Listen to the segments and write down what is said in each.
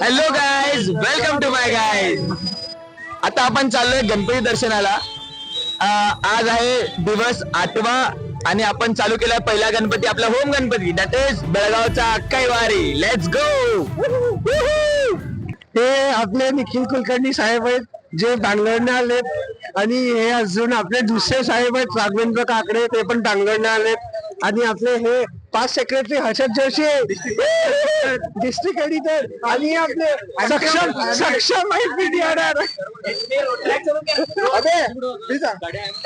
Hello guys, welcome to my guys. आता आपण चाललोय गणपती दर्शनाला. आज आहे दिवस 8वा आणि आपण चालू केलाय पहिला गणपती, आपला होम गणपती, दॅट इज बेळगावचा कैवारी. Let's go. हे आपले निखिल कुलकर्णी साहेब आहेत जे बँगलोरने आलेत आणि हे अजून आपले दुसरे साहेब आहेत राघवेंद्र काकडे, ते पण बँगलोरने आलेत. आणि आपले हे पाच secretary Harshad Joshi district editor आणि आपले सक्षम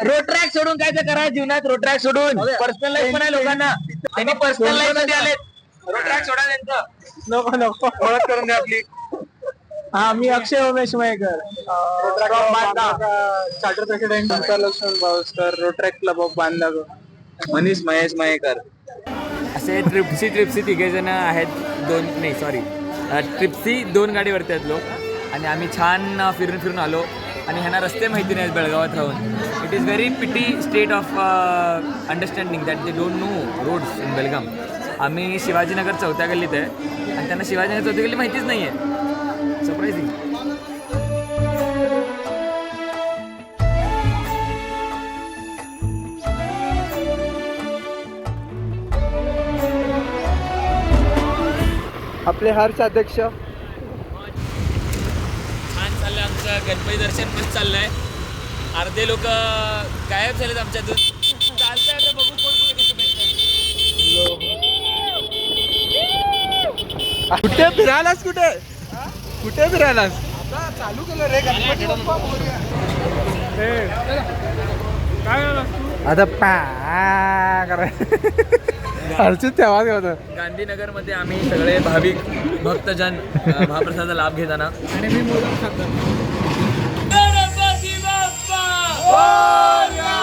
रोड ट्रॅक सोडून काय तर करा जीवनात. रोड ट्रॅक सोडून पर्सनल लाईफ पण आहे लोकांना. त्यांनी पर्सनल लाईफ मध्ये आलेत. रोड ट्रॅक सोडा त्यांचं. नको ओळख करून द्या आपली. हा, मी Akshay Umesh Mayekar, charter president Laxman Bhavaskar, Rotaract club of Bandha, Manish Mahesh Mayekar. असे ट्रिप्सी तिघे जण आहेत. ट्रिप्सी 2 गाडीवरती आहेत लोक आणि आम्ही छान फिरून आलो आणि ह्यांना रस्ते माहिती नाहीत बेळगावात राहून. It is very pity state of understanding that they don't know roads in Belgaum. आम्ही शिवाजीनगर 4थ्या गल्लीत आहे आणि त्यांना शिवाजीनगर 4थी गल्ली माहितीच नाही आहे. सरप्राइजिंग. आपले हर्ष अध्यक्ष. छान चाललंय आमचं गणपती दर्शन पण चाललंय. अर्धे लोक गायब झालेत आमच्यातून. चालतंय आता बघू कोण कुठे कसं भेटतं. कुठे फिरायलास? कुठे फिरायलास? चालू केलं रे गणपती बाप्पा मोरया. आता हर्षित तेव्हा होतं. गांधीनगर मध्ये आम्ही सगळे भाविक भक्तजन महाप्रसादाचा लाभ घेताना आणि मी मोदक खातो. गणपती बाप्पा मोरया.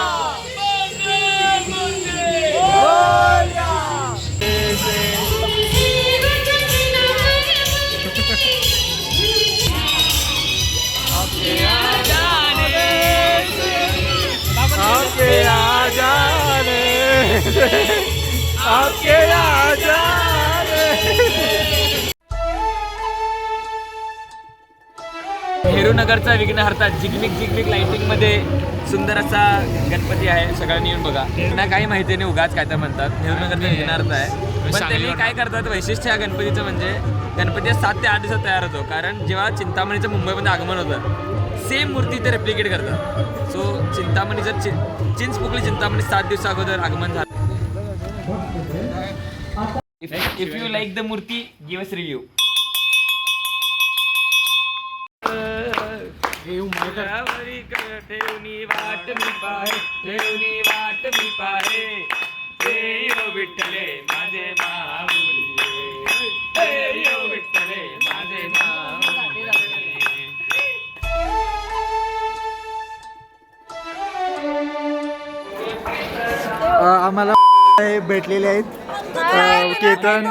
नेहरूनगरचा विघ्नहर्ता झिगमिक लाइटिंग मध्ये सुंदर असा गणपती आहे. सगळ्यांनी येऊन बघा. त्यांना काही माहिती नाही, उगाच काय तर म्हणतात. नेहरूनगरचा विघ्नहर्ता आहे, पण त्यांनी काय करतात, वैशिष्ट्य या गणपतीचं म्हणजे गणपती 7 ते 8 दिवसात तयार होतो. कारण जेव्हा चिंतामणीचं मुंबईमध्ये आगमन होतं, सेम मूर्ती ते रेप्लिकेट करतात. सो चिंतामणी जर चिंचपोकळी चिंतामणी 7 दिवसा अगोदर आगमन झालं. इफ यू लाईक द मूर्ती, गिव्ह अस रिव्ह्यू. ठेवणी वाट मी पाहे विठ्ठले माझे विठ्ठले माझे आम्हाला भेटलेले आहेत केतन.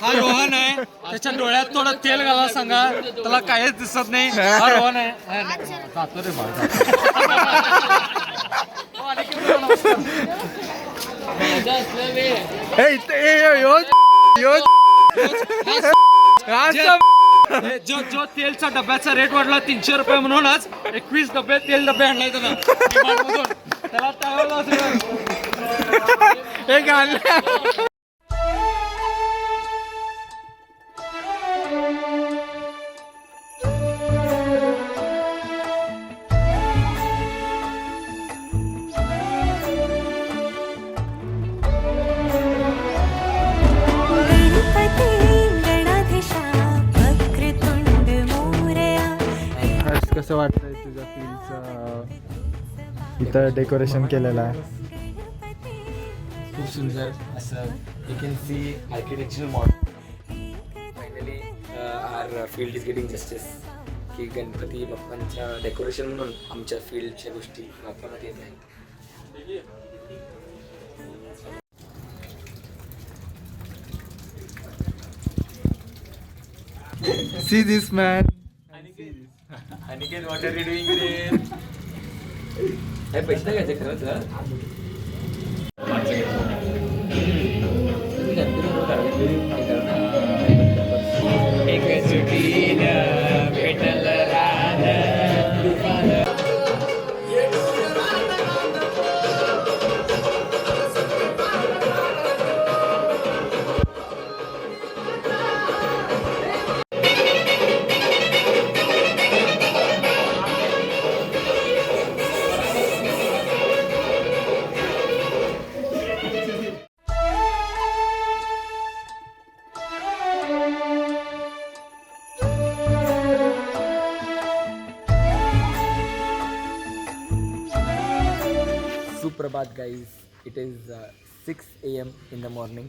हा रोहन आहे. त्याच्या डोळ्यात थोडं तेल घाला सांगा, त्याला काहीच दिसत नाही. हा रोहन आहे. जातो रे जो तेलचा डब्याचा रेट वाढला 300 रुपये म्हणूनच 21 डबे तेल डबे आणलाय त्याला हे गाणं. कसं वाटतंय तुझ्या फील्डचं इथं डेकोरेशन केलेलं आहे? खूप सुंदर असं you can see architectural model. Finally our field is getting justice की गणपती बाप्पांच्या डेकोरेशन म्हणून आमच्या फील्डच्या गोष्टी वापरण्यात येत आहेत. See this man. Aniket, what are you doing there? हे पैसे घ्यायचे खरंच. Guys it is 6 AM in the morning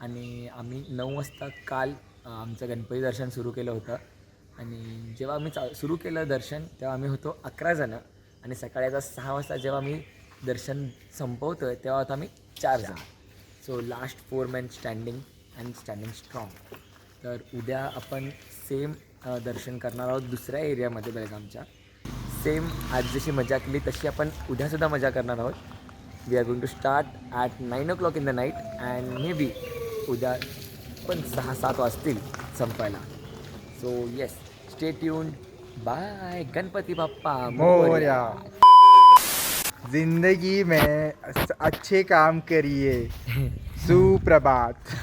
आणि आम्ही 9 वाजता काल आमचं गणपती दर्शन सुरू केलं होतं आणि जेव्हा आम्ही सुरू केलं दर्शन तेव्हा आम्ही होतो 11 जणं आणि सकाळी आता 6 वाजता जेव्हा आम्ही दर्शन संपवतो आहे तेव्हा आता आम्ही 4 जण. So last 4 men standing and standing strong. तर उद्या आपण सेम दर्शन करणार आहोत दुसऱ्या एरियामध्ये बेळगामच्या. सेम आज जशी मजा केली तशी आपण उद्यासुद्धा मजा करणार आहोत. We are going to start at 9 o'clock in the night and may be उद्या पण 6-7 वाजतील संपायला. So yes, stay tuned. Bye. Ganpati Bappa Morya. जिंदगी में अच्छे काम करिए. सुप्रभात.